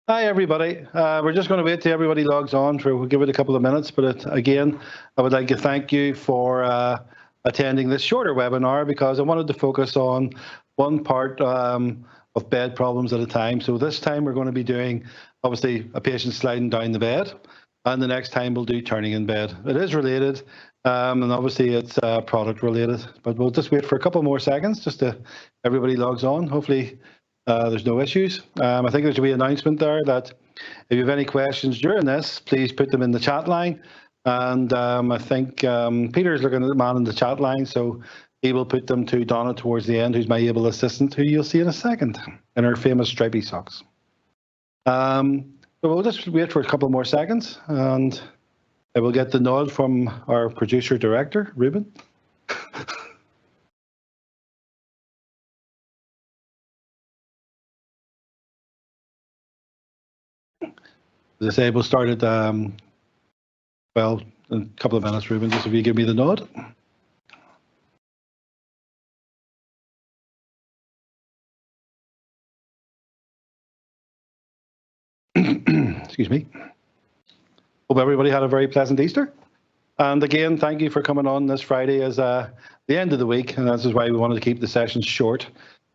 Hi, everybody. We're just going to wait till everybody logs on. We'll give it a couple of minutes. But again, I would like to thank you for attending this shorter webinar because I wanted to focus on one part of bed problems at a time. So this time we're going to be doing, obviously, a patient sliding down the bed. And the next time we'll do turning in bed. It is related, and obviously it's product related. But we'll just wait for a couple more seconds just to everybody logs on. Hopefully there's no issues. I think there's a wee announcement there that if you have any questions during this, please put them in the chat line. And I think Peter's looking at the man in the chat line, so he will put them to Donna towards the end, who's my able assistant, who you'll see in a second, in her famous stripy socks. So we'll just wait for a couple more seconds, and I will get the nod from our producer director, Ruben. As I say, we'll start at, well, in a couple of minutes, Ruben, just if you give me the nod. Excuse me. Hope everybody had a very pleasant Easter. And again, thank you for coming on this Friday as the end of the week. And this is why we wanted to keep the sessions short.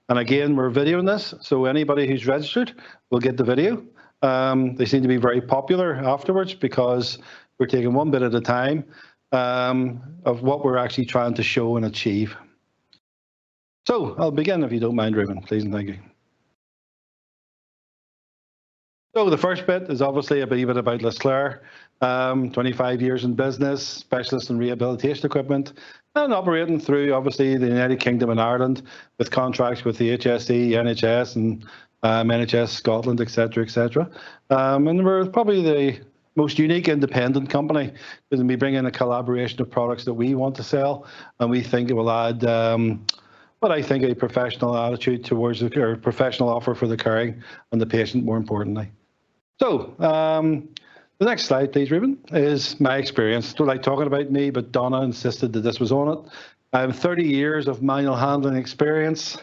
And again, we're videoing this, so anybody who's registered will get the video. They seem to be very popular afterwards because we're taking one bit at a time of what we're actually trying to show and achieve. So I'll begin if you don't mind, Ruben, please and thank you. So the first bit is obviously a bit about Lisclare, 25 years in business, specialist in rehabilitation equipment, and operating through obviously the United Kingdom and Ireland with contracts with the HSE, NHS, and NHS Scotland, etc., etc. And we're probably the most unique independent company because we bring in a collaboration of products that we want to sell, and we think it will add what I think a professional attitude towards or professional offer for the caring and the patient, more importantly. So the next slide, please, Ruben, is my experience. Don't like talking about me, but Donna insisted that this was on it. I have 30 years of manual handling experience.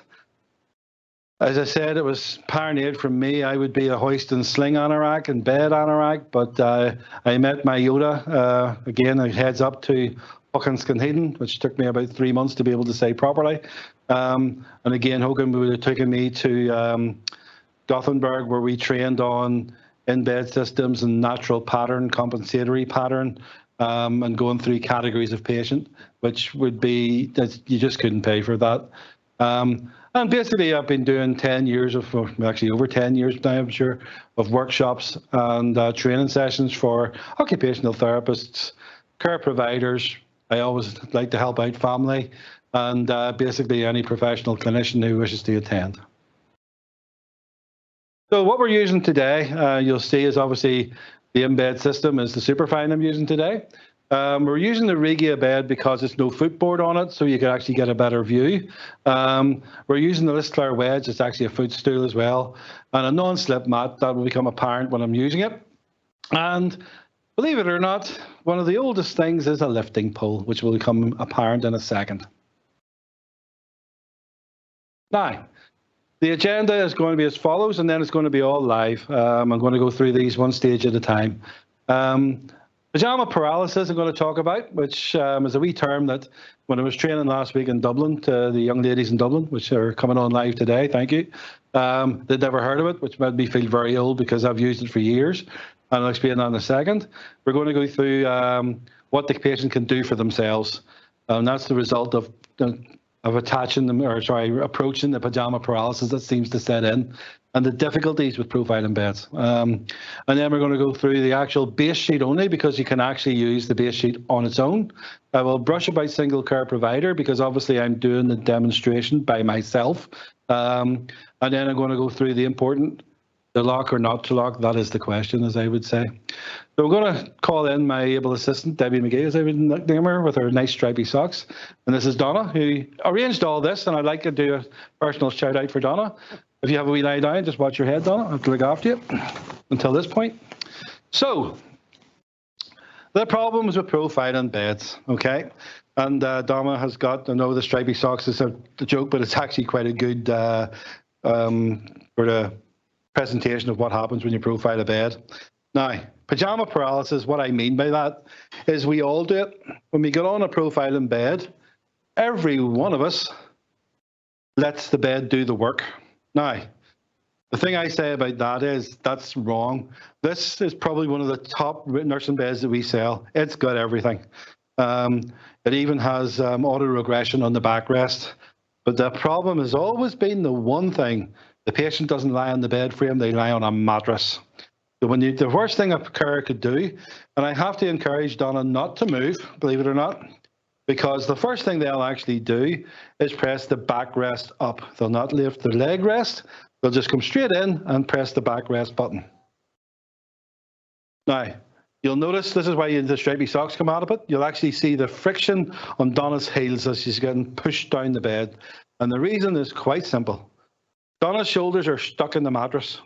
As I said, it was pioneered from me. I would be a hoist and sling anorak and bed anorak, but I met my Yoda. Again, it heads up to Hogan, which took me about 3 months to be able to say properly. And again, Hogan would have taken me to Gothenburg, where we trained on in-bed systems and natural pattern, compensatory pattern, and going through categories of patient, which would be that you just couldn't pay for that. And basically, I've been doing 10 years of, actually over 10 years now, I'm sure, of workshops and training sessions for occupational therapists, care providers. I always like to help out family and basically any professional clinician who wishes to attend. So what we're using today, you'll see, is obviously the in-bed system is the Superfine I'm using today. We're using the Regia bed because there's no footboard on it, so you can actually get a better view. We're using the Lisclare wedge. It's actually a footstool as well, and a non-slip mat that will become apparent when I'm using it. And believe it or not, one of the oldest things is a lifting pole, which will become apparent in a second. Now, the agenda is going to be as follows, and then it's going to be all live. I'm going to go through these one stage at a time. Pajama paralysis I'm going to talk about, which is a wee term that when I was training last week in Dublin to the young ladies in Dublin, which are coming on live today, thank you, they'd never heard of it, which made me feel very old because I've used it for years, and I'll explain that in a second. We're going to go through what the patient can do for themselves, and that's the result of attaching them, or sorry, approaching the pajama paralysis that seems to set in, and the difficulties with profiling beds. And then we're going to go through the actual base sheet only, because you can actually use the base sheet on its own. I will brush about single care provider because obviously I'm doing the demonstration by myself. And then I'm going to go through the important, to lock or not to lock. That is the question, as I would say. So we're going to call in my able assistant, Debbie McGee, as I would name her, with her nice stripy socks. And this is Donna, who arranged all this. And I'd like to do a personal shout out for Donna. If you have a wee lie down, just watch your head, Donna. I have to look after you until this point. So the problems with profiling beds, okay? And Donna has got, I know the stripy socks is a joke, but it's actually quite a good sort of presentation of what happens when you profile a bed. Now, pajama paralysis, what I mean by that is we all do it. When we get on a profile in bed, every one of us lets the bed do the work. Now, the thing I say about that is that's wrong. This is probably one of the top nursing beds that we sell. It's got everything. It even has auto-regression on the backrest. But the problem has always been the one thing. The patient doesn't lie on the bed frame, they lie on a mattress. So the worst thing a carer could do, and I have to encourage Donna not to move, believe it or not, because the first thing they'll actually do is press the backrest up. They'll not lift their leg rest. They'll just come straight in and press the backrest button. Now, you'll notice this is why the stripy socks come out of it. You'll actually see the friction on Donna's heels as she's getting pushed down the bed. And the reason is quite simple. Donna's shoulders are stuck in the mattress.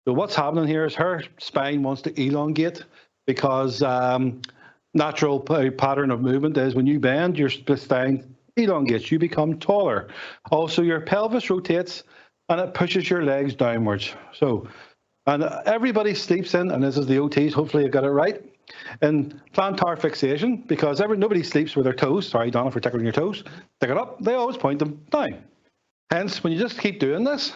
So what's happening here is her spine wants to elongate because natural pattern of movement is when you bend, your spine elongates. You become taller. Also, your pelvis rotates and it pushes your legs downwards. So, and everybody sleeps in, and this is the OTs, hopefully you got it right, in plantar fixation, because nobody sleeps with their toes. Sorry, Donna, for tickling your toes. Stick it up. They always point them down. Hence, when you just keep doing this,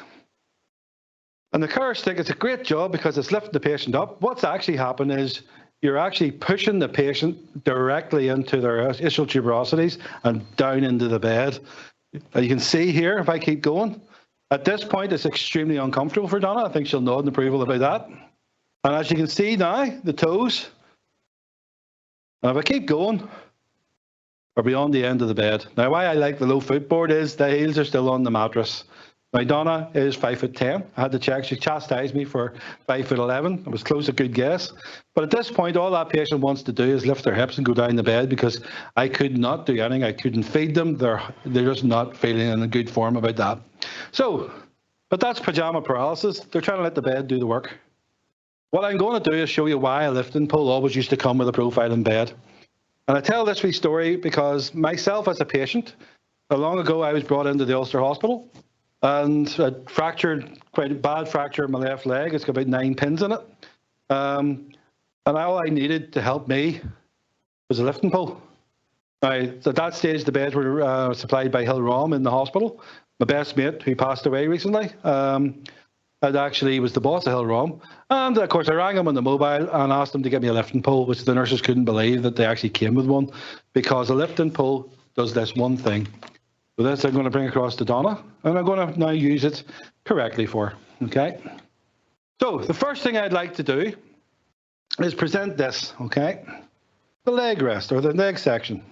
and the carers think it's a great job because it's lifting the patient up, what's actually happened is you're actually pushing the patient directly into their ischial tuberosities and down into the bed. And you can see here, if I keep going, at this point, it's extremely uncomfortable for Donna. I think she'll nod in approval about that. And as you can see now, the toes, and if I keep going, are beyond the end of the bed. Now, why I like the low footboard is the heels are still on the mattress. Now, Donna is 5'10". I had to check. She chastised me for 5'11". It was close, a good guess. But at this point, all that patient wants to do is lift their hips and go down the bed because I could not do anything. I couldn't feed them. They're just not feeling in a good form about that. So, but that's pajama paralysis. They're trying to let the bed do the work. What I'm going to do is show you why a lift and pull always used to come with a profile in bed. And I tell this wee story because myself as a patient, long ago I was brought into the Ulster Hospital and I fractured, quite a bad fracture in my left leg. It's got about 9 pins in it. And all I needed to help me was a lift and pull. Now, at that stage, the beds were supplied by Hill-Rom in the hospital. My best mate, who passed away recently, actually was the boss of Hill-Rom. And, of course, I rang him on the mobile and asked him to get me a lift and pull, which the nurses couldn't believe that they actually came with one, because a lift and pull does this one thing. So this I'm going to bring across to Donna, and I'm going to now use it correctly for her, okay? So the first thing I'd like to do is present this, okay? The leg rest, or the leg section.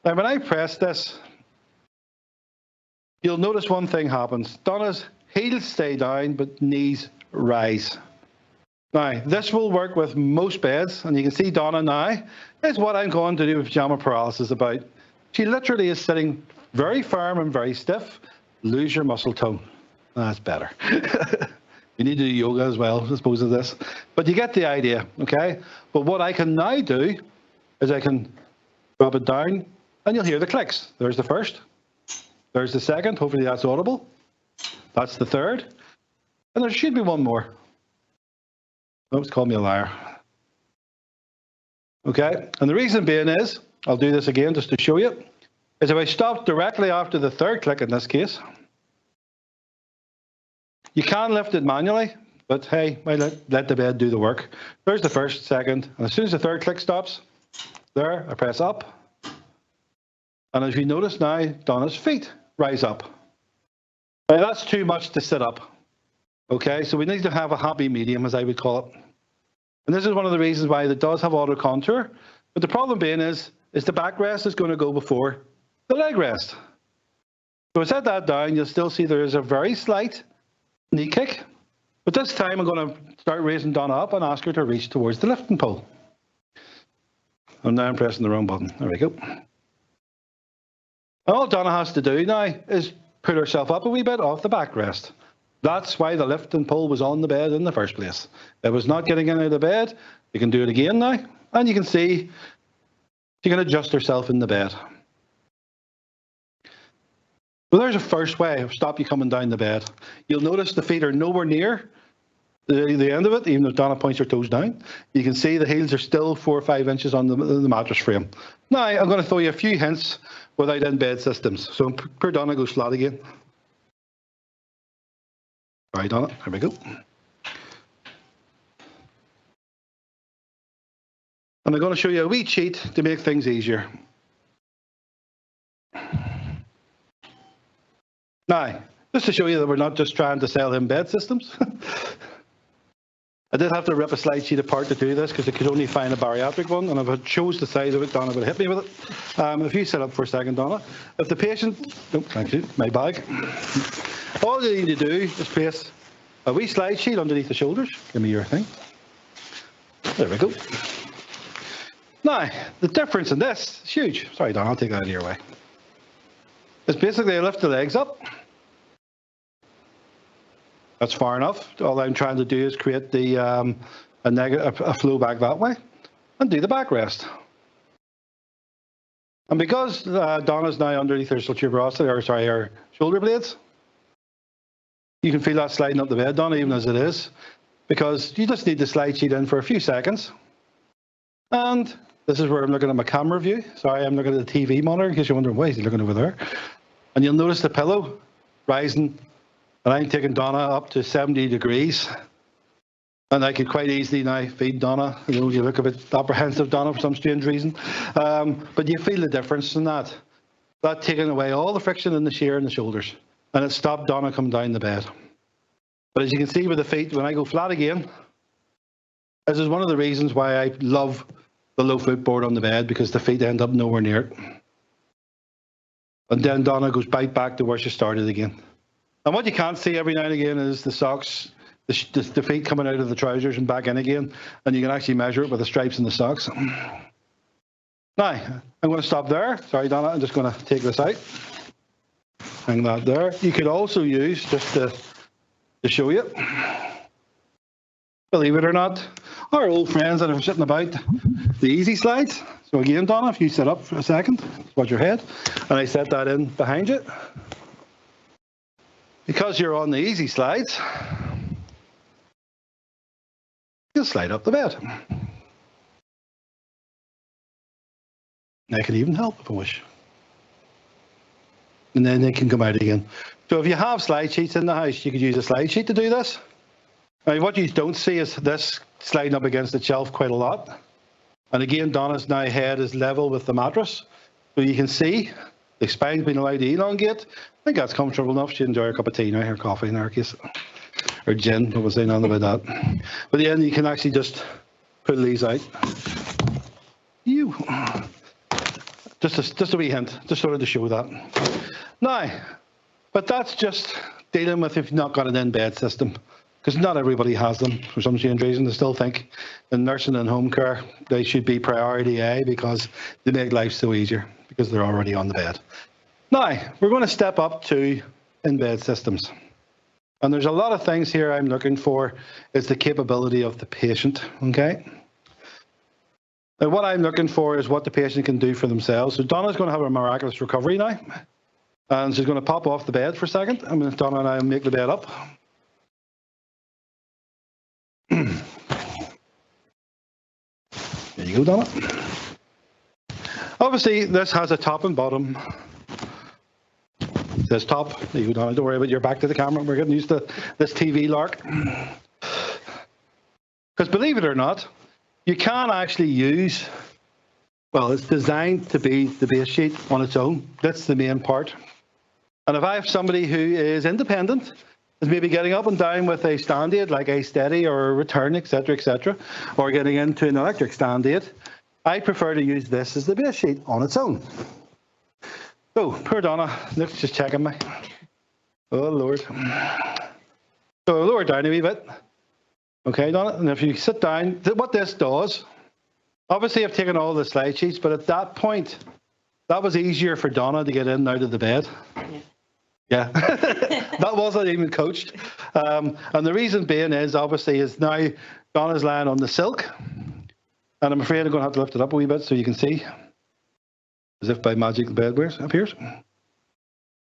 Now, when I press this, you'll notice one thing happens. Donna's heels stay down, but knees rise. Now, this will work with most beds, and you can see Donna now is what I'm going to do with pajama paralysis about. She literally is sitting very firm and very stiff. Lose your muscle tone. That's better. You need to do yoga as well, I suppose, of this. But you get the idea, okay? But what I can now do is I can drop it down, and you'll hear the clicks. There's the first. There's the second. Hopefully that's audible. That's the third. And there should be one more. Oops, call me a liar. Okay, and the reason being is, I'll do this again just to show you, is if I stop directly after the third click in this case, you can lift it manually, but hey, let the bed do the work. There's the first, second, and as soon as the third click stops, there, I press up. And as you notice now, Donna's feet rise up. Now that's too much to sit up. Okay, so we need to have a happy medium, as I would call it. And this is one of the reasons why it does have auto contour. But the problem being is the backrest is going to go before the leg rest. So I set that down, you'll still see there is a very slight knee kick. But this time I'm going to start raising Donna up and ask her to reach towards the lift and pull. And now I'm pressing the wrong button. There we go. And all Donna has to do now is put herself up a wee bit off the backrest. That's why the lift and pull was on the bed in the first place. It was not getting into the bed. You can do it again now. And you can see she can adjust herself in the bed. Well, there's a first way of stop you coming down the bed. You'll notice the feet are nowhere near the end of it, even though Donna points her toes down, you can see the heels are still 4 or 5 inches on the mattress frame. Now, I'm going to throw you a few hints without in-bed systems. So poor Donna goes flat again. All right, Donna, here we go. And I'm going to show you a wee cheat to make things easier. Now, just to show you that we're not just trying to sell in-bed systems. I did have to rip a slide sheet apart to do this because I could only find a bariatric one, and if I chose the size of it, Donna would hit me with it. If you sit up for a second, Donna, if the patient, oh, thank you, my bag. All you need to do is place a wee slide sheet underneath the shoulders. Give me your thing. There we go. Now, the difference in this is huge. Sorry, Donna, I'll take that out of your way. It's basically I lift the legs up. That's far enough. All I'm trying to do is create the a flow back that way and do the backrest. And because Donna's now underneath her tuberosity, or sorry, her shoulder blades, you can feel that sliding up the bed, Donna, even as it is, because you just need the slide sheet in for a few seconds. And this is where I'm looking at my camera view. Sorry, I'm looking at the TV monitor in case you're wondering, why is he looking over there? And you'll notice the pillow rising. And I'm taking Donna up to 70 degrees. And I could quite easily now feed Donna. You know, you look a bit apprehensive, Donna, for some strange reason. But you feel the difference in that. That taking away all the friction in the shear and the shoulders. And it stopped Donna coming down the bed. But as you can see with the feet, when I go flat again, this is one of the reasons why I love the low footboard on the bed, because the feet end up nowhere near it. And then Donna goes right back to where she started again. And what you can't see every now and again is the socks, the feet coming out of the trousers and back in again. And you can actually measure it with the stripes in the socks. Now, I'm going to stop there. Sorry, Donna, I'm just going to take this out. Hang that there. You could also use, just to show you, believe it or not, our old friends that are sitting about, the easy slides. So again, Donna, if you sit up for a second, watch your head, and I set that in behind you. Because you're on the easy slides, you'll slide up the bed. I can even help if I wish. And then they can come out again. So if you have slide sheets in the house, you could use a slide sheet to do this. Now, what you don't see is this sliding up against the shelf quite a lot. And again, Donna's now head is level with the mattress. So you can see the spine's been allowed to elongate. I think that's comfortable enough. She'd enjoy her cup of tea now, her coffee in our case. Or gin, I was saying nothing about that. But then you can actually just pull these out. Just a wee hint, just sort of to show that. Now, but that's just dealing with if you've not got an in-bed system. Because not everybody has them for some strange reason. They still think in nursing and home care, they should be priority A because they make life so easier because they're already on the bed. Now, we're going to step up to in-bed systems. And there's a lot of things here I'm looking for is the capability of the patient, okay? And what I'm looking for is what the patient can do for themselves. So Donna's going to have a miraculous recovery now. And she's going to pop off the bed for a second. I mean, Donna and I will make the bed up. There you go, Donna. Obviously, this has a top and bottom. This top, there you go, Donna. Don't worry about your back to the camera. We're getting used to this TV lark. Because believe it or not, you can actually use, well, it's designed to be the base sheet on its own. That's the main part. And if I have somebody who is independent, is maybe getting up and down with a stand aid like a steady or a return, etc., or getting into an electric stand aid, I prefer to use this as the base sheet on its own. So, poor Donna, Nick's just checking me. Oh, Lord. So, lower down a wee bit. Okay, Donna, and if you sit down, what this does, obviously I've taken all the slide sheets, but at that point, that was easier for Donna to get in and out of the bed. Yeah, that wasn't even coached. And the reason being is, obviously, is now Donna's lying on the silk. And I'm afraid I'm going to have to lift it up a wee bit so you can see. As if by magic the bed appears.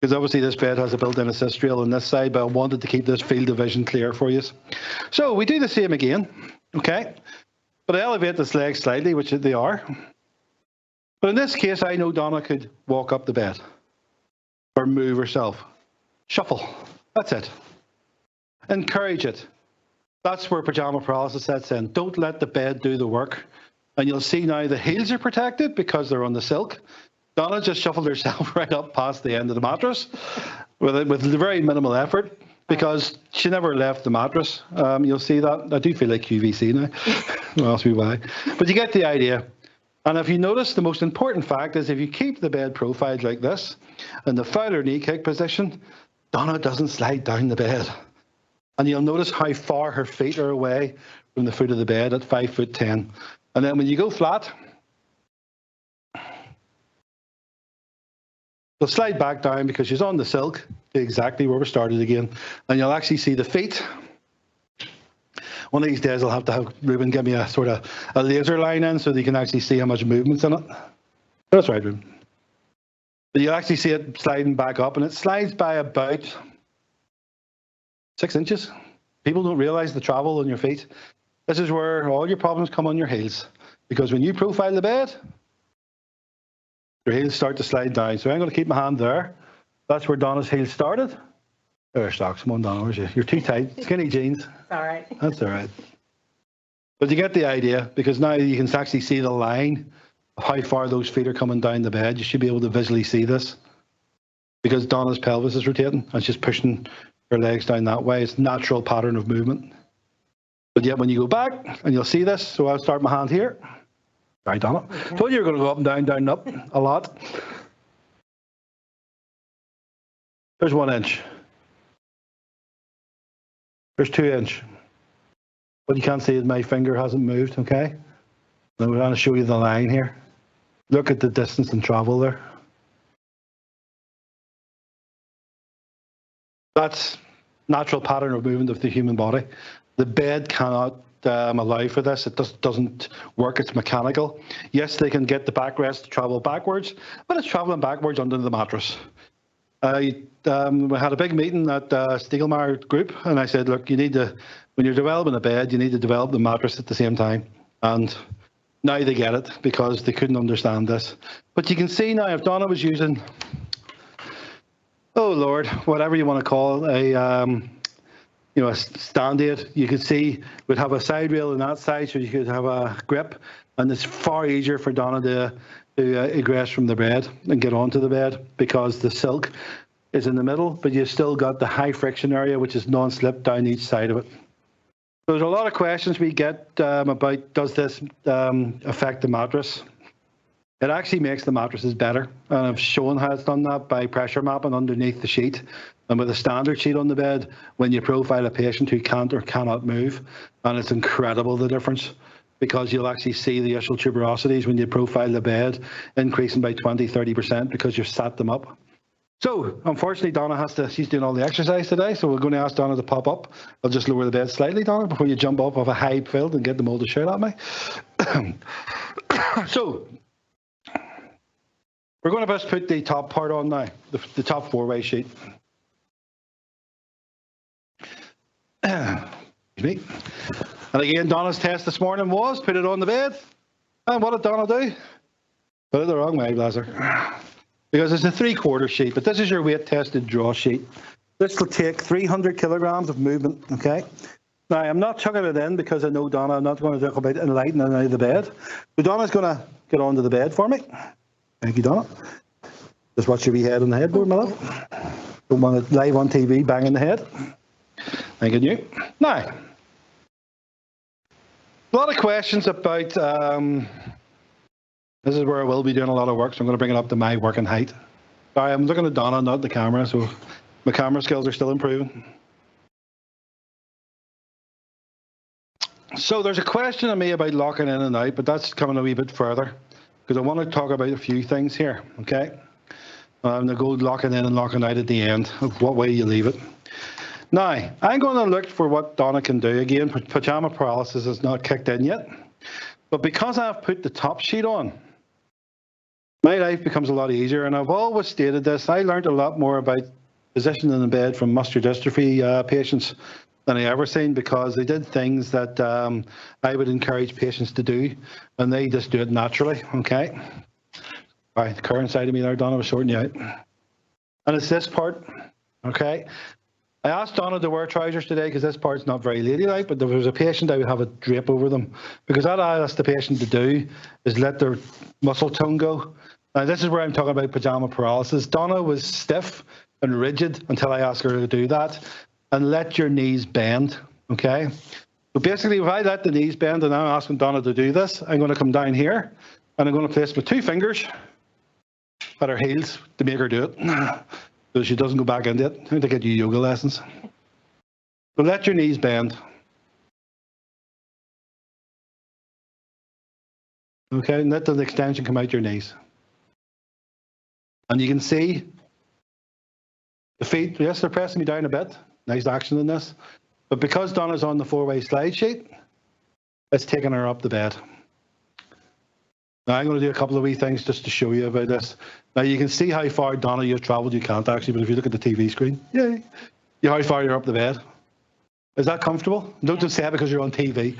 because obviously this bed has a built-in assist rail on this side, but I wanted to keep this field of vision clear for you. So we do the same again, okay? But I elevate this leg slightly, which they are. But in this case, I know Donna could walk up the bed or move herself. Shuffle. That's it. Encourage it. That's where pajama paralysis sets in. Don't let the bed do the work. And you'll see now the heels are protected because they're on the silk. Donna just shuffled herself right up past the end of the mattress with very minimal effort because she never left the mattress. You'll see that. I do feel like QVC now. Well, ask me why. But you get the idea. And if you notice, the most important fact is if you keep the bed profiled like this in the Fowler knee kick position, Donna doesn't slide down the bed. And you'll notice how far her feet are away from the foot of the bed at 5'10". And then when you go flat, you'll slide back down because she's on the silk to exactly where we started again. And you'll actually see the feet. One of these days I'll have to have Ruben give me a sort of a laser line in so that you can actually see how much movement's in it. That's right, Ruben. But you'll actually see it sliding back up, and it slides by about 6 inches. People don't realize the travel on your feet. This is where all your problems come on your heels. Because when you profile the bed, your heels start to slide down. So I'm going to keep my hand there. That's where Donna's heels started. There, stocks. Come on, Donna. Where's you? You're too tight. Skinny jeans. All right. That's all right. But you get the idea, because now you can actually see the line of how far those feet are coming down the bed. You should be able to visually see this. Because Donna's pelvis is rotating and she's pushing her legs down that way. It's a natural pattern of movement. But yet when you go back, and you'll see this, so I'll start my hand here. Right, Donna. Okay. Told you were going to go up and down and up a lot. There's 1 inch. There's 2 inch. What you can't see is my finger hasn't moved, okay? And we're going to show you the line here. Look at the distance and travel there. That's natural pattern of movement of the human body. The bed cannot allow for this. It doesn't work. It's mechanical. Yes, they can get the backrest to travel backwards, but it's traveling backwards under the mattress. We had a big meeting at Stiegelmeier Group, and I said, look, you need to, when you're developing a bed, you need to develop the mattress at the same time. And now they get it because they couldn't understand this. But you can see now, if Donna was using, oh Lord, whatever you want to call it, a stand aid, you could see we'd have a side rail on that side, so you could have a grip, and it's far easier for Donna to egress from the bed and get onto the bed because the silk is in the middle, but you've still got the high friction area, which is non-slip down each side of it. So there's a lot of questions we get about, does this affect the mattress? It actually makes the mattresses better, and I've shown how it's done that by pressure mapping underneath the sheet. And with a standard sheet on the bed, when you profile a patient who can't or cannot move, and it's incredible the difference, because you'll actually see the ischial tuberosities when you profile the bed increasing by 20-30% because you've sat them up. So unfortunately, Donna she's doing all the exercise today, so we're going to ask Donna to pop up. I'll just lower the bed slightly, Donna, before you jump off of a high field and get them all to shout at me. So we're going to first put the top part on now, the top four-way sheet. Excuse me. And again, Donna's test this morning was put it on the bed. And what did Donna do? Put it the wrong way, bless her. Because it's a 3/4 sheet, but this is your weight-tested draw sheet. This will take 300 kilograms of movement, okay? Now, I'm not chucking it in because I know Donna, I'm not going to talk about enlightening out of the bed. So Donna's going to get onto the bed for me. Thank you, Donna. Just watch your wee head on the headboard, my love. Don't want it live on TV, banging the head. Thank you. Now, a lot of questions about, this is where I will be doing a lot of work, so I'm going to bring it up to my working height. Sorry, I'm looking at Donna, not the camera, so my camera skills are still improving. So there's a question of me about locking in and out, but that's coming a wee bit further, because I want to talk about a few things here, okay? I'm going to go locking in and locking out at the end, of what way you leave it. Now, I'm going to look for what Donna can do. Again, pajama paralysis is not kicked in yet. But because I've put the top sheet on, my life becomes a lot easier. And I've always stated this. I learned a lot more about positioning in bed from muscular dystrophy patients than I ever seen, because they did things that I would encourage patients to do, and they just do it naturally, okay? All right, the current side of me there, Donna was sorting you out. And it's this part, okay? I asked Donna to wear trousers today because this part's not very ladylike, but if there was a patient, I would have a drape over them, because what I asked the patient to do is let their muscle tone go. Now, this is where I'm talking about pajama paralysis. Donna was stiff and rigid until I asked her to do that. And let your knees bend, okay? So basically, if I let the knees bend and I'm asking Donna to do this, I'm going to come down here and I'm going to place my 2 fingers at her heels to make her do it, so she doesn't go back into it. I think to get you yoga lessons. So let your knees bend. Okay, and let the extension come out your knees. And you can see the feet, yes, they're pressing me down a bit. Nice action in this. But because Donna's on the 4-way slide sheet, it's taking her up the bed. Now I'm going to do a couple of wee things just to show you about this. Now you can see how far, Donna, you've travelled. You can't actually, but if you look at the TV screen, yay, how far you're up the bed. Is that comfortable? Don't just say it because you're on TV.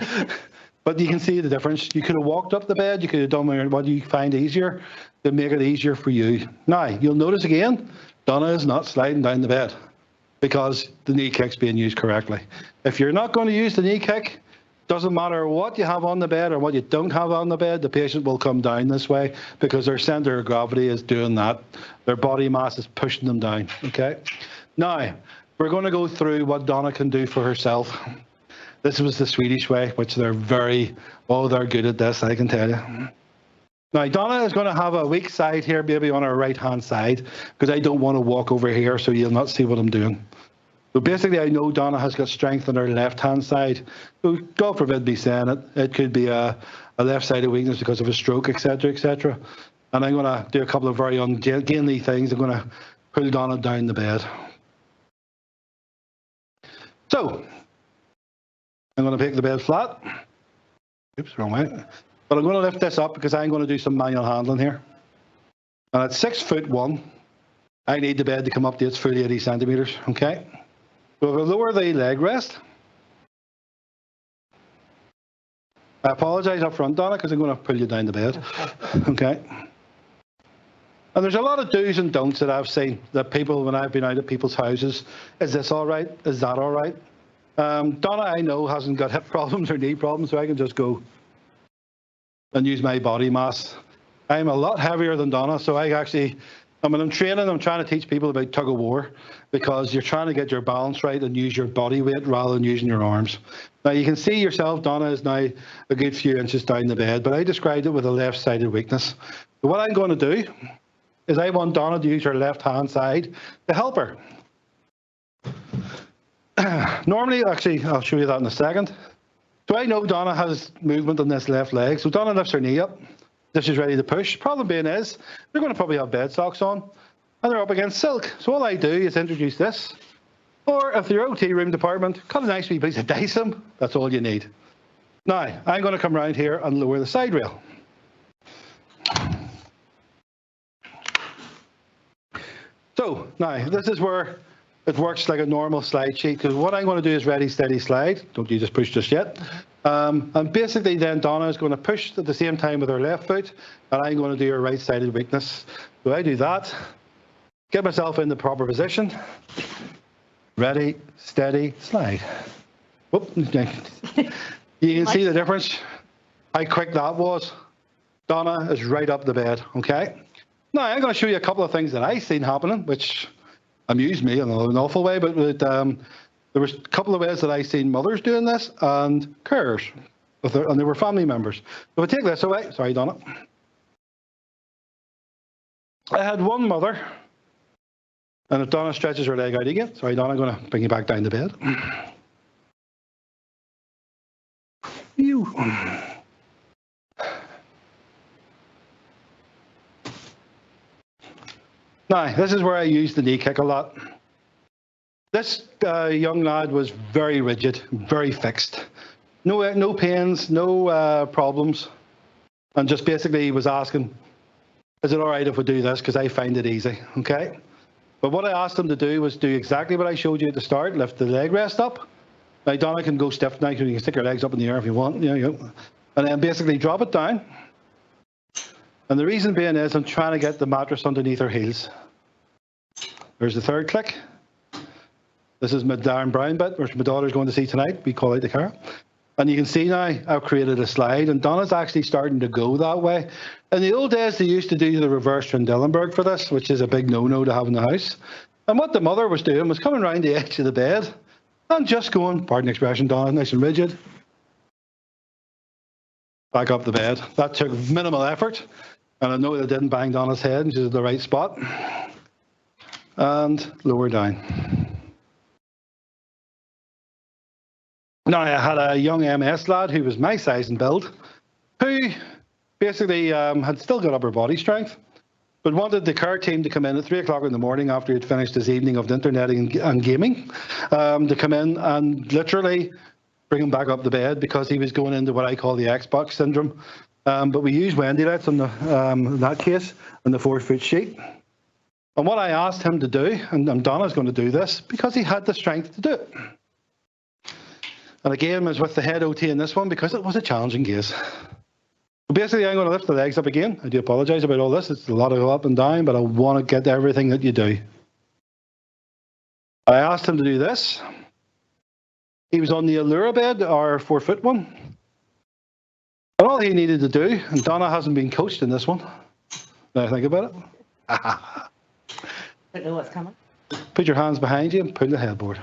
But you can see the difference. You could have walked up the bed. You could have done what you find easier to make it easier for you. Now, you'll notice again, Donna is not sliding down the bed, because the knee kick's being used correctly. If you're not going to use the knee kick, doesn't matter what you have on the bed or what you don't have on the bed, the patient will come down this way because their center of gravity is doing that. Their body mass is pushing them down, okay? Now, we're going to go through what Donna can do for herself. This was the Swedish way, which they're they're good at this, I can tell you. Now, Donna is going to have a weak side here, maybe on her right-hand side, because I don't want to walk over here, so you'll not see what I'm doing. So basically, I know Donna has got strength on her left-hand side. So God forbid me saying it. It could be a left-sided weakness because of a stroke, etc., etc. And I'm going to do a couple of very ungainly things. I'm going to pull Donna down the bed. So I'm going to pick the bed flat. Oops, wrong way. But I'm going to lift this up because I'm going to do some manual handling here. And at 6'1", I need the bed to come up to its full 80 centimetres, okay? So if I lower the leg rest, I apologise up front, Donna, because I'm going to pull you down the bed, okay? And there's a lot of do's and don'ts that I've seen, that people, when I've been out at people's houses, is this all right? Is that all right? Donna, I know, hasn't got hip problems or knee problems, so I can just go and use my body mass. I'm a lot heavier than Donna, so when I'm training, I'm trying to teach people about tug of war, because you're trying to get your balance right and use your body weight rather than using your arms. Now, you can see yourself, Donna is now a good few inches down the bed, but I described it with a left-sided weakness. So what I'm going to do is I want Donna to use her left-hand side to help her. Normally, actually, I'll show you that in a second. So I know Donna has movement on this left leg. So Donna lifts her knee up. This is ready to push. Problem being is, they're going to probably have bed socks on, and they're up against silk. So all I do is introduce this. Or if your OT room department, cut a nice wee piece of Dyson. That's all you need. Now, I'm going to come around here and lower the side rail. So now, this is where it works like a normal slide sheet, because what I'm going to do is ready, steady, slide. Don't you just push just yet. And basically then Donna is going to push at the same time with her left foot, and I'm going to do her right-sided weakness. So I do that, get myself in the proper position, ready, steady, slide. Whoop. You can see the difference, how quick that was. Donna is right up the bed, okay? Now I'm going to show you a couple of things that I've seen happening, which amused me in an awful way, but there was a couple of ways that I seen mothers doing this and carers, and they were family members. So if I take this away, sorry, Donna. I had one mother, and if Donna stretches her leg out again, sorry, Donna, I'm going to bring you back down to bed. You. Now, this is where I use the knee kick a lot. This young lad was very rigid, very fixed. No pains, no problems. And just basically was asking is it all right if we do this? Because I find it easy, okay? But what I asked him to do was do exactly what I showed you at the start, lift the leg rest up. Now, Donna can go stiff now, you can stick your legs up in the air if you want, and then basically drop it down. And the reason being is I'm trying to get the mattress underneath her heels. There's the third click. This is my Darren Brown bit, which my daughter's going to see tonight. We call out the car. And you can see now I've created a slide, and Donna's actually starting to go that way. In the old days, they used to do the reverse Trendelenburg for this, which is a big no-no to have in the house. And what the mother was doing was coming around the edge of the bed and just going, pardon the expression, Donna, nice and rigid, back up the bed. That took minimal effort, and I know that didn't bang Donna's head, and she's at the right spot. And lower down. Now, I had a young MS lad who was my size and build, who basically had still got upper body strength, but wanted the care team to come in at 3 o'clock in the morning after he'd finished his evening of interneting and gaming, to come in and literally bring him back up the bed because he was going into what I call the Xbox syndrome. But we use Wendy lights in that case, on the 4-foot sheet. And what I asked him to do, and Donna's going to do this, because he had the strength to do it. And again, was with the head OT in this one because it was a challenging case. So basically, I'm going to lift the legs up again. I do apologise about all this. It's a lot of go up and down, but I want to get everything that you do. I asked him to do this. He was on the Allura bed, our 4-foot one. And all he needed to do, and Donna hasn't been coached in this one. Now I think about it. I don't know what's coming. Put your hands behind you and pull the headboard.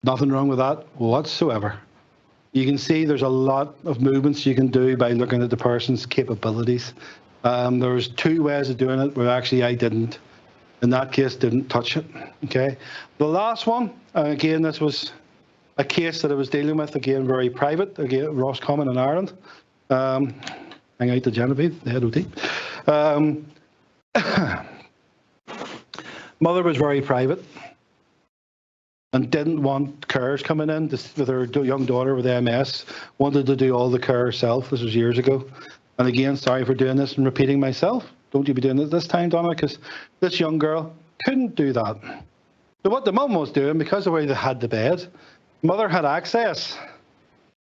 Nothing wrong with that whatsoever. You can see there's a lot of movements you can do by looking at the person's capabilities. There's 2 ways of doing it where actually I didn't, in that case, didn't touch it. Okay. The last one, again, this was a case that I was dealing with, again, very private, again, Roscommon in Ireland. Hang out to Genevieve, the head OT. Mother was very private and didn't want carers coming in with her young daughter with MS, wanted to do all the care herself. This was years ago. And again, sorry for doing this and repeating myself. Don't you be doing it this time, Donna, because this young girl couldn't do that. So what the mum was doing, because of where they had the bed, mother had access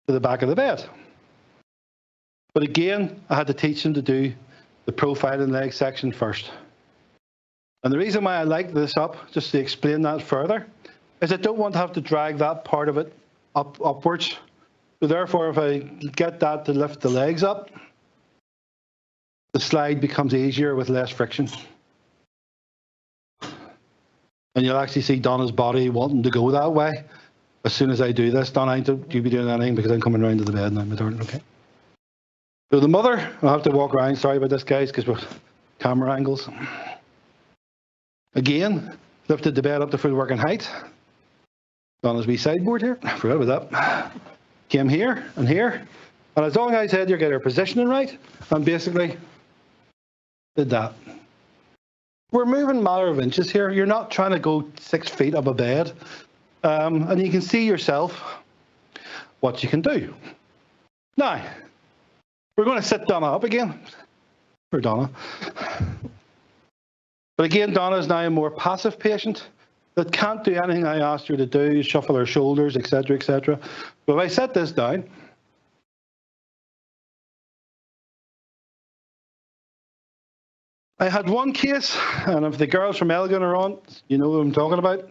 to the back of the bed. But again, I had to teach them to do the profile and leg section first. And the reason why I like this up, just to explain that further, is I don't want to have to drag that part of it upwards. So therefore, if I get that to lift the legs up, the slide becomes easier with less friction. And you'll actually see Donna's body wanting to go that way as soon as I do this. Donna, don't you be doing anything because I'm coming around to the bed now, my darling, okay? So the mother, I'll have to walk around, sorry about this, guys, because we're camera angles. Again, lifted the bed up to full working height. Donna's wee sideboard here, I forgot about that. Came here and here. And as long as I said you get her positioning right, and basically did that. We're moving a matter of inches here. You're not trying to go 6 feet up a bed. And you can see yourself what you can do. Now, we're going to sit Donna up again. For Donna. But again, Donna is now a more passive patient that can't do anything I asked her to do, shuffle her shoulders, etc., etc. But if I set this down, I had one case, and if the girls from Elgin are on, you know what I'm talking about.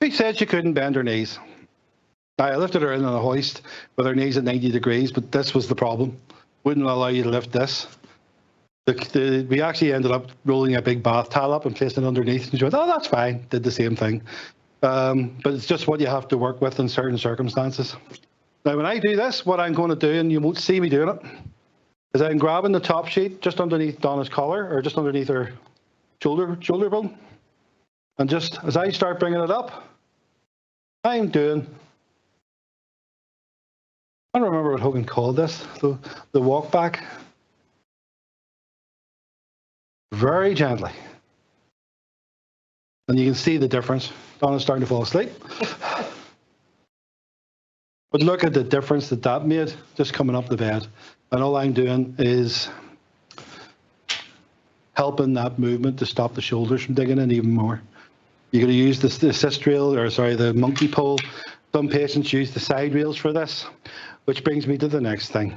She said she couldn't bend her knees. I lifted her in on a hoist with her knees at 90 degrees, but this was the problem. Wouldn't allow you to lift this. We actually ended up rolling a big bath towel up and placing it underneath. And she went, oh, that's fine. Did the same thing. But it's just what you have to work with in certain circumstances. Now, when I do this, what I'm going to do, and you won't see me doing it, is I'm grabbing the top sheet just underneath Donna's collar, or just underneath her shoulder bone. And just as I start bringing it up, I'm doing, I don't remember what Hogan called this, the walk back. Very gently. And you can see the difference. Donna's starting to fall asleep. But look at the difference that that made just coming up the bed. And all I'm doing is helping that movement to stop the shoulders from digging in even more. You're going to use the assist rail, or sorry, the monkey pole. Some patients use the side rails for this, which brings me to the next thing.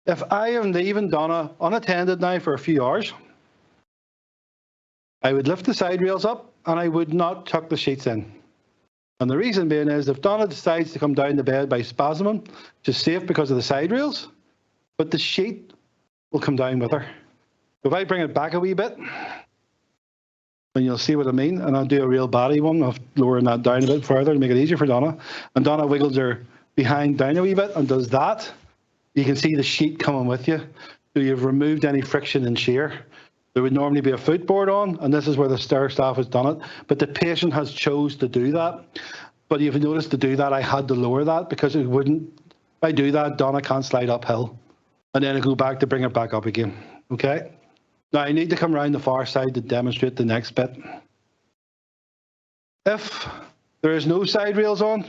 If I am leaving Donna unattended now for a few hours, I would lift the side rails up and I would not tuck the sheets in. And the reason being is if Donna decides to come down the bed by spasming, she's safe because of the side rails, but the sheet will come down with her. If I bring it back a wee bit, and you'll see what I mean, and I'll do a real body one of lowering that down a bit further to make it easier for Donna. And Donna wiggles her behind down a wee bit and does that. You can see the sheet coming with you. So you've removed any friction and shear. There would normally be a footboard on, and this is where the stair staff has done it. But the patient has chose to do that. But if you notice to do that, I had to lower that because it wouldn't. If I do that, Donna can't slide uphill. And then I go back to bring it back up again. Okay? Now I need to come around the far side to demonstrate the next bit. If there is no side rails on,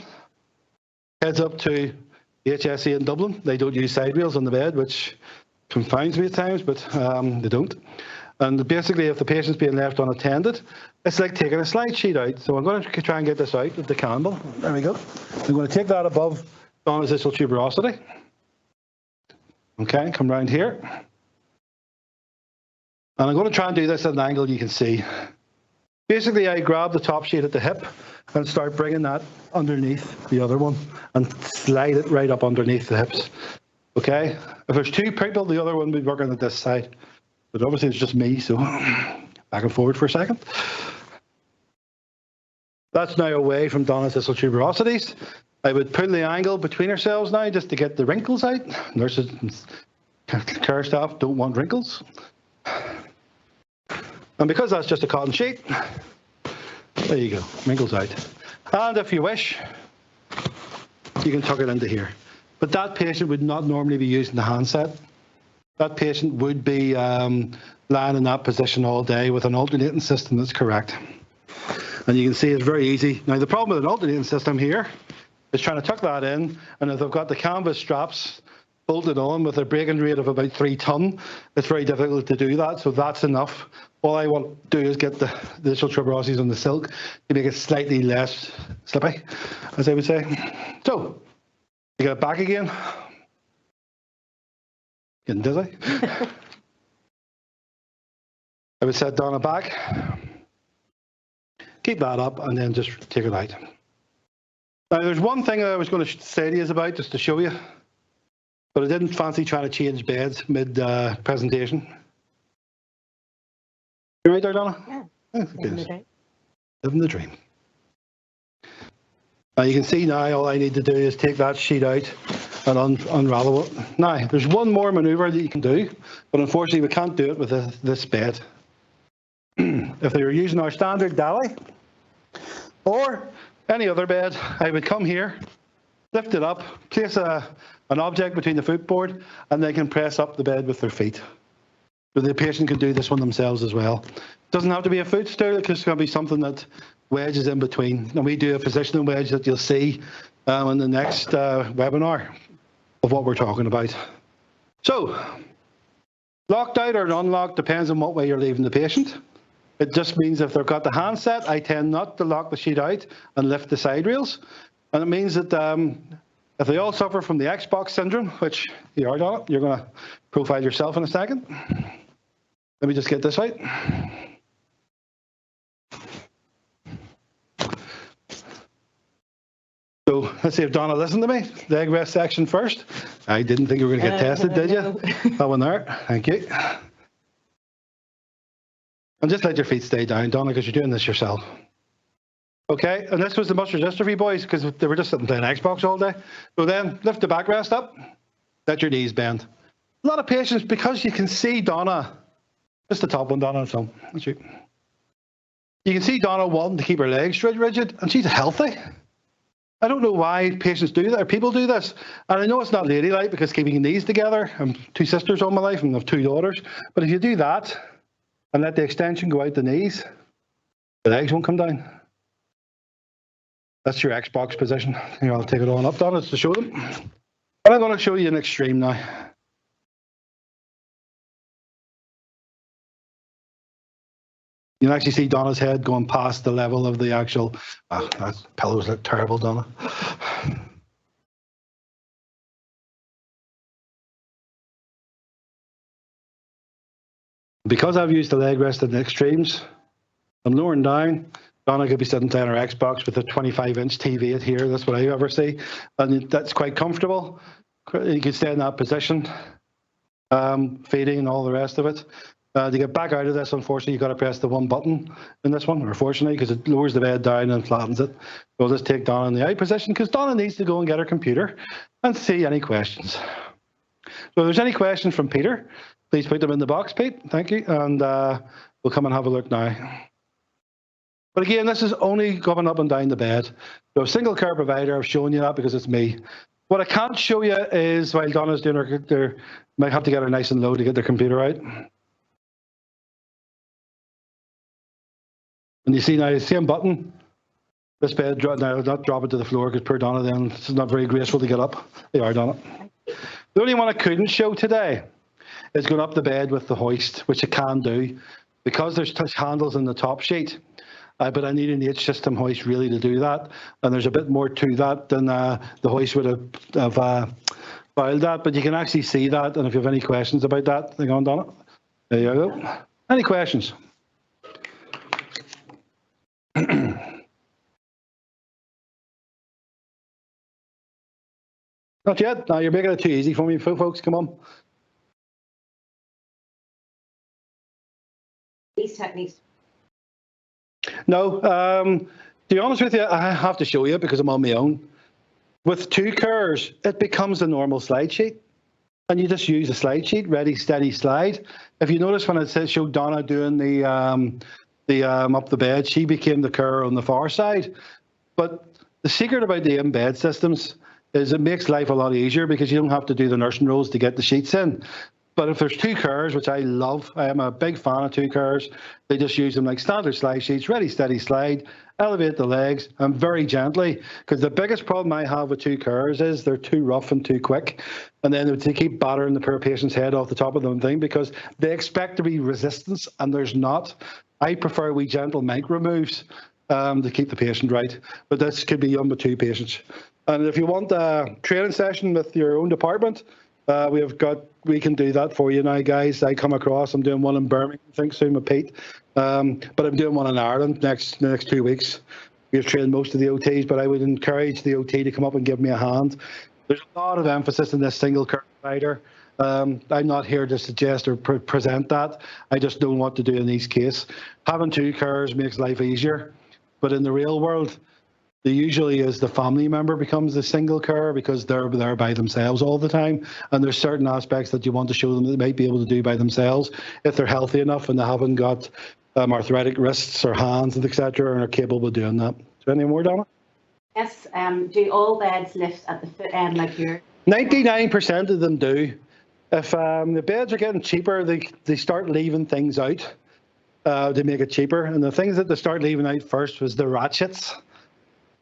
heads up to the HSE in Dublin. They don't use side rails on the bed, which confounds me at times, but they don't. And basically, if the patient's being left unattended, it's like taking a slide sheet out. So I'm going to try and get this out with the candle. There we go. I'm going to take that above Donna's ischial tuberosity. Okay, come round here. And I'm going to try and do this at an angle you can see. Basically, I grab the top sheet at the hip and start bringing that underneath the other one and slide it right up underneath the hips. Okay? If there's two people, the other one would be working at this side. But obviously it's just me, so back and forward for a second. That's now away from Donna's ischial tuberosities. I would pull the angle between ourselves now just to get the wrinkles out. Nurses and care staff don't want wrinkles. And because that's just a cotton sheet, there you go, wrinkles out. And if you wish, you can tuck it into here. But that patient would not normally be using the handset. That patient would be lying in that position all day with an alternating system that's correct. And you can see it's very easy. Now, the problem with an alternating system here is trying to tuck that in, and if they've got the canvas straps bolted on with a breaking rate of about 3 ton, it's very difficult to do that, so that's enough. All I want to do is get the ischial tuberosities on the silk to make it slightly less slippy, as I would say. So, you get it back again. Getting dizzy. I would set Donna back, keep that up, and then just take it out. Now, there's one thing I was going to say to you about, just to show you, but I didn't fancy trying to change beds mid-presentation. You right there, Donna? Yeah. Living the dream. Living the dream. Now, you can see now all I need to do is take that sheet out and unravel it. Now, there's one more manoeuvre that you can do, but unfortunately we can't do it with this bed. If they were using our standard Dali or any other bed, I would come here, lift it up, place an object between the footboard, and they can press up the bed with their feet. So the patient can do this one themselves as well. It doesn't have to be a footstool, it's going to be something that wedges in between. And we do a positioning wedge that you'll see in the next webinar of what we're talking about. So, locked out or unlocked depends on what way you're leaving the patient. It just means if they've got the handset, I tend not to lock the sheet out and lift the side rails. And it means that if they all suffer from the Xbox syndrome, which you are, Donna, you're going to profile yourself in a second. Let me just get this out. So let's see if Donna listened to me. Leg rest section first. I didn't think you were going to get tested, did you? That one there. Thank you. And just let your feet stay down, Donna, because you're doing this yourself. Okay, and this was the muscular dystrophy boys because they were just sitting playing Xbox all day. So then lift the backrest up, let your knees bend. A lot of patients, because you can see Donna, just the top one, Donna, so that's you. You can see Donna wanting to keep her legs rigid, and she's healthy. I don't know why patients do that, or people do this. And I know it's not ladylike because keeping your knees together, I'm 2 sisters all my life and I have 2 daughters. But if you do that and let the extension go out the knees, the legs won't come down. That's your Xbox position. Here, I'll take it on up, Donna, to show them. And I'm going to show you an extreme now. You can actually see Donna's head going past the level of the actual. Oh, that pillows look terrible, Donna. Because I've used the leg rest in the extremes, I'm lowering down. Donna could be sitting playing her Xbox with a 25-inch TV at here. That's what I ever see. And that's quite comfortable. You can stay in that position, feeding and all the rest of it. To get back out of this, unfortunately, you've got to press the one button in this one, unfortunately, because it lowers the bed down and flattens it. We'll just take Donna in the out position because Donna needs to go and get her computer and see any questions. So if there's any questions from Peter, please put them in the box, Pete. Thank you. And we'll come and have a look now. But again, this is only going up and down the bed. So a single care provider, I've shown you that because it's me. What I can't show you is while Donna's doing her might have to get her nice and low to get their computer out. And you see now the same button. This bed, now not drop it to the floor because poor Donna then, it's not very graceful to get up. They are, Donna. The only one I couldn't show today is going up the bed with the hoist, which it can do. Because there's touch handles in the top sheet, but I need an H-system hoist really to do that. And there's a bit more to that than the hoist would have filed that. But you can actually see that. And if you have any questions about that, hang on, Donna. There you go. Any questions? Not yet. No, you're making it too easy for me, folks. Come on. These techniques. No, to be honest with you, I have to show you because I'm on my own. With two curves, it becomes a normal slide sheet. And you just use a slide sheet, ready, steady, slide. If you notice when I showed Donna doing the up the bed, she became the cur on the far side. But the secret about the in-bed systems is it makes life a lot easier because you don't have to do the nursing roles to get the sheets in. But if there's two curs, which I love, I am a big fan of two curs, they just use them like standard slide sheets, ready, steady, slide, elevate the legs, and very gently. Because the biggest problem I have with two curs is they're too rough and too quick. And then they keep battering the poor patient's head off the top of the thing because they expect to be resistance, and there's not. I prefer wee gentle micro moves to keep the patient right. But this could be done with two patients. And if you want a training session with your own department, we can do that for you now, guys. I come across, I'm doing one in Birmingham, I think soon with Pete. But I'm doing one in Ireland the next 2 weeks. We've trained most of the OTs, but I would encourage the OT to come up and give me a hand. There's a lot of emphasis in this single care provider. I'm not here to suggest or present that. I just don't want to do in these cases. Having two cars makes life easier, but in the real world, usually is the family member becomes the single carer because they're there by themselves all the time. And there's certain aspects that you want to show them that they might be able to do by themselves if they're healthy enough and they haven't got arthritic wrists or hands, etc., and are capable of doing that. Is there any more, Donna? Yes. Do all beds lift at the foot end like yours? 99% of them do. If the beds are getting cheaper, they start leaving things out to make it cheaper. And the things that they start leaving out first was the ratchets.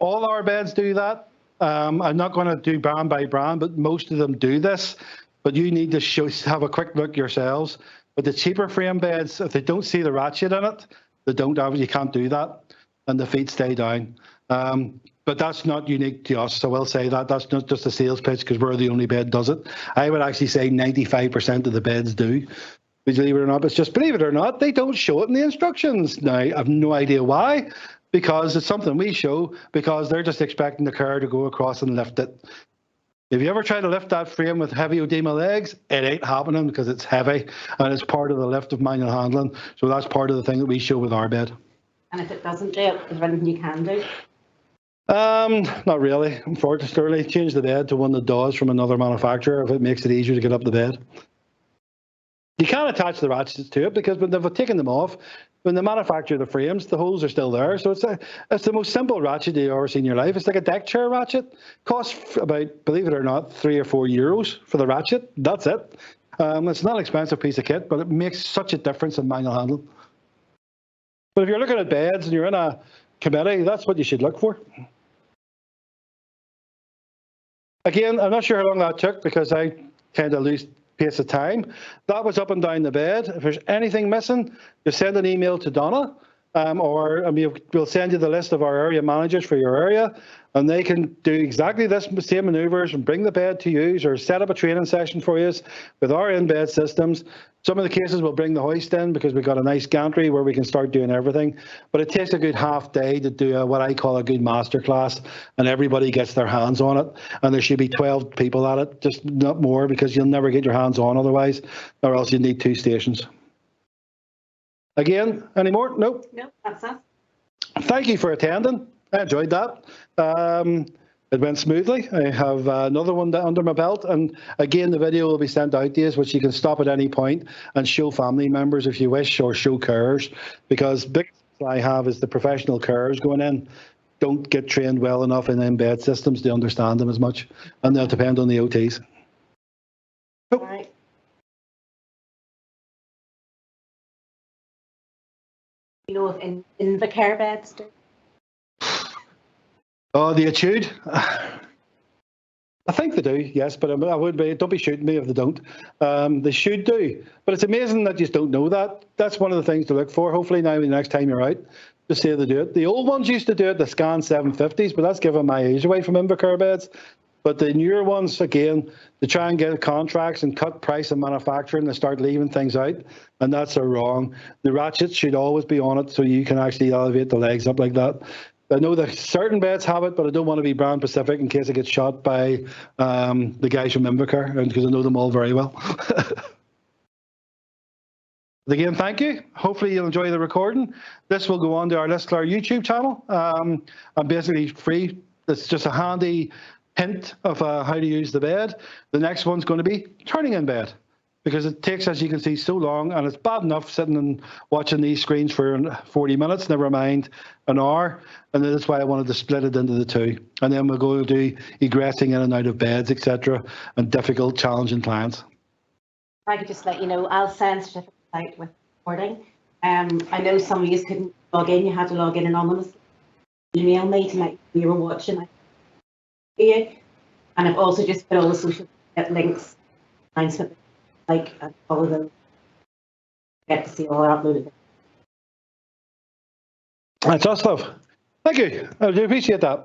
All our beds do that. I'm not going to do brand by brand, but most of them do this. But you need to have a quick look yourselves. But the cheaper frame beds, if they don't see the ratchet in it, you can't do that, and the feet stay down. But that's not unique to us, so we'll say that's not just a sales pitch because we're the only bed does it. I would actually say 95% of the beds do. Believe it or not, it's just believe it or not, they don't show it in the instructions. Now, I have no idea why. Because it's something we show, because they're just expecting the car to go across and lift it. If you ever try to lift that frame with heavy oedema legs, it ain't happening because it's heavy and it's part of the lift of manual handling. So that's part of the thing that we show with our bed. And if it doesn't do it, is there anything you can do? Not really. Unfortunately, change the bed to one that does from another manufacturer if it makes it easier to get up the bed. You can't attach the ratchets to it because when they've taken them off, when they manufacture the frames, the holes are still there. So it's the most simple ratchet you've ever seen in your life. It's like a deck chair ratchet. Costs about, believe it or not, €3 or €4 for the ratchet. That's it. It's not an expensive piece of kit, but it makes such a difference in manual handling. But if you're looking at beds and you're in a committee, that's what you should look for. Again, I'm not sure how long that took because I tend to lose pace of time. That was up and down the bed. If there's anything missing, just send an email to Donna, or we'll send you the list of our area managers for your area, and they can do exactly this same manoeuvres and bring the bed to you or set up a training session for you with our in-bed systems. Some of the cases we'll bring the hoist in because we've got a nice gantry where we can start doing everything. But it takes a good half day to do what I call a good masterclass, and everybody gets their hands on it. And there should be 12 people at it, just not more, because you'll never get your hands on otherwise, or else you need 2 stations. Again, any more? Nope. No, that's us. Thank you for attending. I enjoyed that. It went smoothly. I have another one under my belt, and again, the video will be sent out to you, which you can stop at any point and show family members if you wish, or show carers, because big I have is the professional carers going in don't get trained well enough in in-bed systems to understand them as much, and they'll depend on the OTs. All right. You know, in the care beds. Oh, the etude. I think they do, yes, but I would be. Don't be shooting me if they don't. They should do, but it's amazing that you don't know that. That's one of the things to look for. Hopefully, now the next time you're out, just say they do it. The old ones used to do it, the scan 750s, but that's giving my age away from Invacare beds. But the newer ones, again, to try and get contracts and cut price and manufacturing, they start leaving things out, and that's wrong. The ratchets should always be on it so you can actually elevate the legs up like that. I know that certain beds have it, but I don't want to be brand specific in case I get shot by the guys from Invacare, because I know them all very well. Again, thank you. Hopefully you'll enjoy the recording. This will go on to our Lisclare YouTube channel. I'm basically free. It's just a handy hint of how to use the bed. The next one's going to be turning in bed, because it takes, as you can see, so long, and it's bad enough sitting and watching these screens for 40 minutes, never mind an hour. And that's why I wanted to split it into the 2. And then we'll go do egressing in and out of beds, etc., and difficult, challenging clients. I could just let you know, I'll send certificates out with recording. I know some of you couldn't log in. You had to log in anonymously. Email me to make sure you were watching. And I've also just put all the social links, announcement, and all of them. Get to see all our uploaded. That's awesome. Thank you. I do appreciate that.